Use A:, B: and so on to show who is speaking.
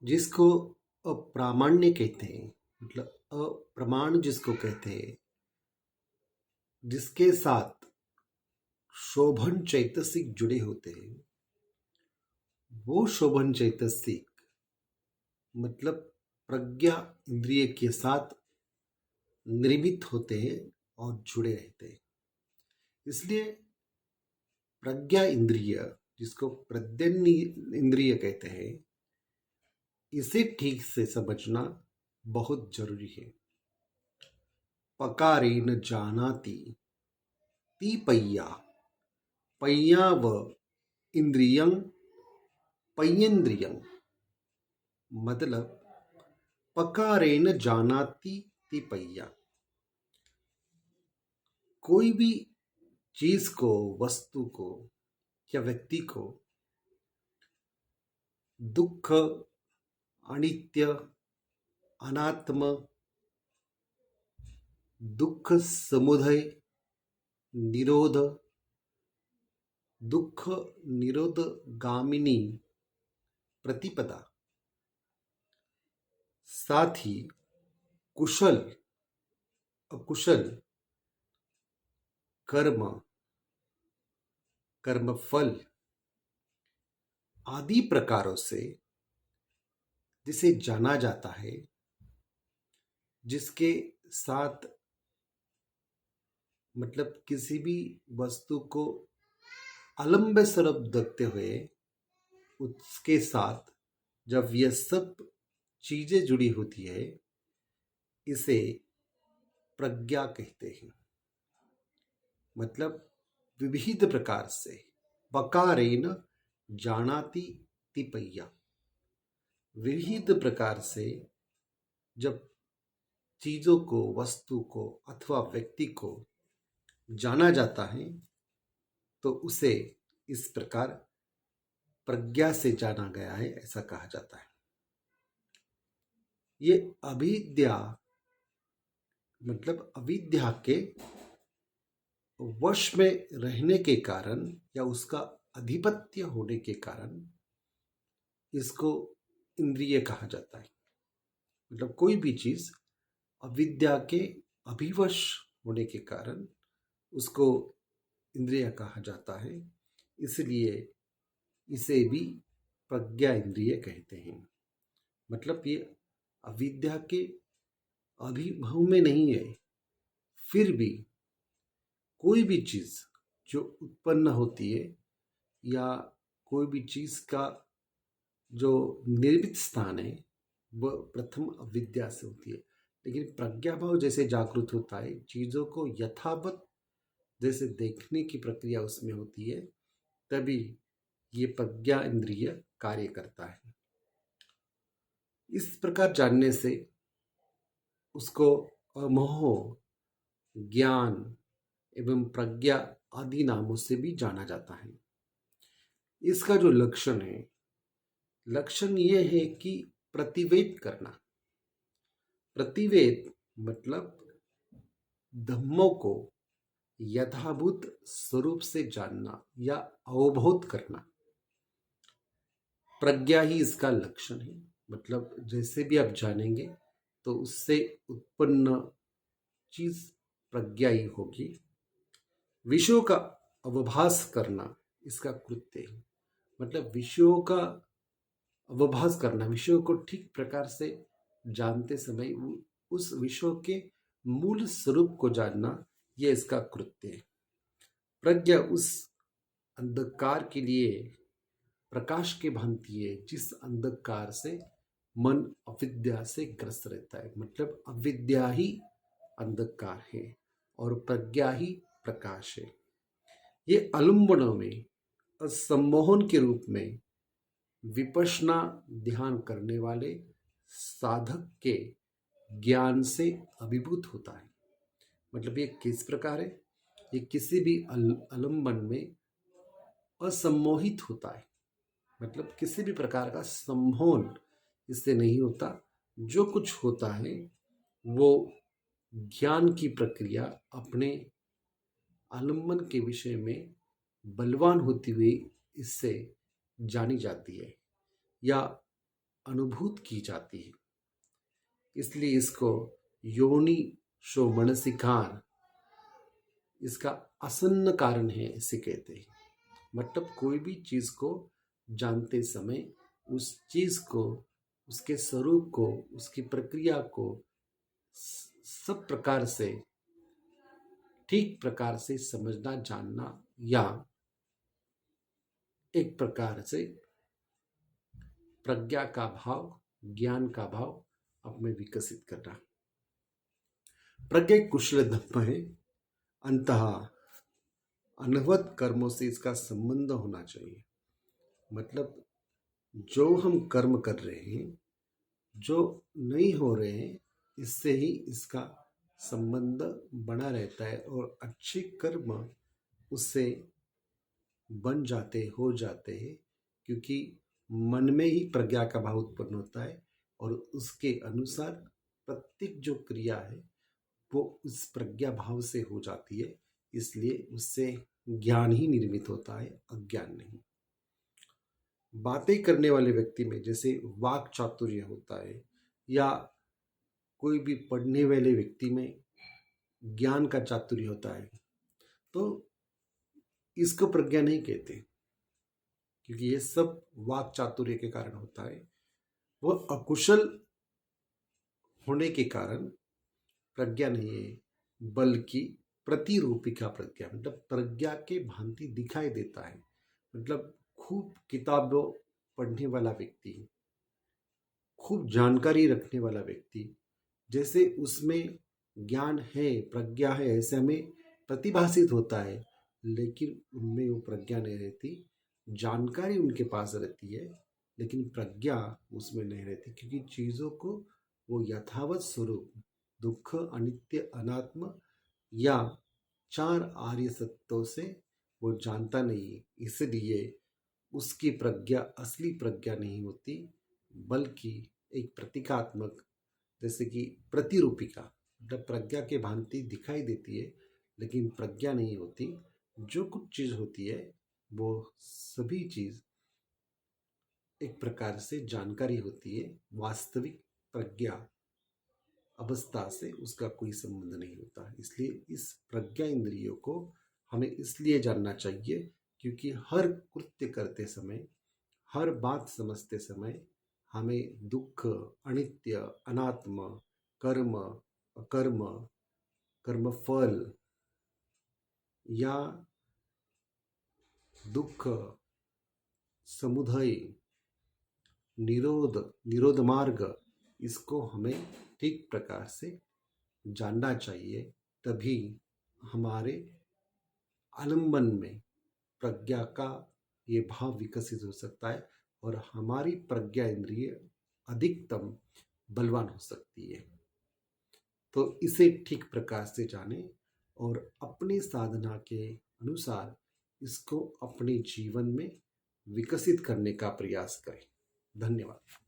A: जिसको अप्रामाण्य कहते हैं, मतलब अप्रमाण जिसको कहते हैं, जिसके साथ शोभन चैतसिक जुड़े होते हैं, वो शोभन चैतसिक मतलब प्रज्ञा इंद्रिय के साथ निर्मित होते हैं और जुड़े रहते हैं। इसलिए प्रज्ञा इंद्रिय, जिसको प्रत्यन इंद्रिय कहते हैं, इसे ठीक से समझना बहुत जरूरी है। पकारेण जानाति ती पय्या, पय्या व इंद्रियं पय्येन्द्रियं, मतलब पकारेण जानाति ती पय्या, कोई भी चीज को, वस्तु को या व्यक्ति को दुख, अनित्य, अनात्म, दुख समुदय, निरोध, दुख निरोध गामिनी प्रतिपदा, साथ ही कुशल अकुशल कर्म, कर्मफल आदि प्रकारों से जिसे जाना जाता है, जिसके साथ मतलब किसी भी वस्तु को अलंब स्वरूप देखते हुए उसके साथ जब यह सब चीजें जुड़ी होती है, इसे प्रज्ञा कहते हैं। मतलब विविध प्रकार से पकारेण जानाति तिपय्या, विविध प्रकार से जब चीजों को, वस्तु को अथवा व्यक्ति को जाना जाता है, तो उसे इस प्रकार प्रज्ञा से जाना गया है, ऐसा कहा जाता है। ये अविद्या मतलब अविद्या के वश में रहने के कारण या उसका अधिपत्य होने के कारण इसको इंद्रिय कहा जाता है। मतलब कोई भी चीज अविद्या के अभिवश होने के कारण उसको इंद्रिय कहा जाता है, इसलिए इसे भी प्रज्ञा इंद्रिय कहते हैं। मतलब ये अविद्या के अभिभव में नहीं है, फिर भी कोई भी चीज जो उत्पन्न होती है या कोई भी चीज का जो निर्मित स्थान है, वह प्रथम अविद्या से होती है। लेकिन प्रज्ञा भाव जैसे जागृत होता है, चीजों को यथावत जैसे देखने की प्रक्रिया उसमें होती है, तभी ये प्रज्ञा इंद्रिय कार्य करता है। इस प्रकार जानने से उसको अमोह, ज्ञान एवं प्रज्ञा आदि नामों से भी जाना जाता है। इसका जो लक्षण है, लक्षण ये है कि प्रतिवेद करना। प्रतिवेद मतलब धम्मों को यथाभूत स्वरूप से जानना या अवबोध करना, प्रज्ञा ही इसका लक्षण है। मतलब जैसे भी आप जानेंगे तो उससे उत्पन्न चीज प्रज्ञा ही होगी। विषयों का अवभास करना इसका कृत्य है। मतलब विषयों का अवभास करना, विषयों को ठीक प्रकार से जानते समय उस विषयों के मूल स्वरूप को जानना, यह इसका कृत्य है। प्रज्ञा उस अंधकार के लिए प्रकाश के भांति है जिस अंधकार से मन अविद्या से ग्रस्त रहता है। मतलब अविद्या ही अंधकार है और प्रज्ञा ही प्रकाश है। ये अलुम्बनों में सम्मोहन के रूप में विपश्यना ध्यान करने वाले साधक के ज्ञान से अभिभूत होता है। मतलब ये किस प्रकार है, ये किसी भी अलंबन में असम्मोहित होता है। मतलब किसी भी प्रकार का सम्मोहन इससे नहीं होता। जो कुछ होता है वो ज्ञान की प्रक्रिया अपने आलम्बन के विषय में बलवान होती हुई इससे जानी जाती है, या अनुभूत की जाती है। इसलिए इसको योनि शो मनसिकार, इसका आसन्न कारण है इसे कहते हैं। मतलब कोई भी चीज को जानते समय उस चीज को, उसके स्वरूप को, उसकी प्रक्रिया को सब प्रकार से, ठीक प्रकार से समझना, जानना, या एक प्रकार से प्रज्ञा का भाव, ज्ञान का भाव अपने विकसित करना। प्रज्ञा एक कुशल धर्म है। अंतः अनवत कर्मों से इसका संबंध होना चाहिए। मतलब जो हम कर्म कर रहे हैं, जो नहीं हो रहे हैं, इससे ही इसका संबंध बना रहता है और अच्छे कर्म उससे बन जाते, हो जाते हैं, क्योंकि मन में ही प्रज्ञा का भाव उत्पन्न होता है और उसके अनुसार प्रत्येक जो क्रिया है वो उस प्रज्ञा भाव से हो जाती है। इसलिए उससे ज्ञान ही निर्मित होता है, अज्ञान नहीं। बातें करने वाले व्यक्ति में जैसे वाक चातुर्य होता है, या कोई भी पढ़ने वाले व्यक्ति में ज्ञान का चातुर्य होता है, तो इसको प्रज्ञा नहीं कहते, क्योंकि ये सब वाक चातुर्य के कारण होता है। वह अकुशल होने के कारण प्रज्ञा नहीं है, बल्कि प्रतिरूपिका प्रज्ञा, मतलब प्रज्ञा के भांति दिखाई देता है। मतलब खूब किताबों पढ़ने वाला व्यक्ति, खूब जानकारी रखने वाला व्यक्ति, जैसे उसमें ज्ञान है, प्रज्ञा है, ऐसे हमें प्रतिभासित होता है, लेकिन उनमें वो प्रज्ञा नहीं रहती। जानकारी उनके पास रहती है, लेकिन प्रज्ञा उसमें नहीं रहती, क्योंकि चीज़ों को वो यथावत स्वरूप, दुख, अनित्य, अनात्म या चार आर्य सत्यों से वो जानता नहीं। इसलिए उसकी प्रज्ञा असली प्रज्ञा नहीं होती, बल्कि एक प्रतीकात्मक, जैसे कि प्रतिरूपिका, मतलब प्रज्ञा के भांति दिखाई देती है, लेकिन प्रज्ञा नहीं होती। जो कुछ चीज होती है वो सभी चीज एक प्रकार से जानकारी होती है, वास्तविक प्रज्ञा अवस्था से उसका कोई संबंध नहीं होता। इसलिए इस प्रज्ञा इंद्रियों को हमें इसलिए जानना चाहिए, क्योंकि हर कृत्य करते समय, हर बात समझते समय हमें दुख, अनित्य, अनात्म, कर्म, अकर्म, कर्मफल, या दुख, समुदय, निरोध मार्ग, इसको हमें ठीक प्रकार से जानना चाहिए। तभी हमारे आलंबन में प्रज्ञा का ये भाव विकसित हो सकता है और हमारी प्रज्ञा इंद्रिय अधिकतम बलवान हो सकती है। तो इसे ठीक प्रकार से जाने और अपनी साधना के अनुसार इसको अपने जीवन में विकसित करने का प्रयास करें। धन्यवाद।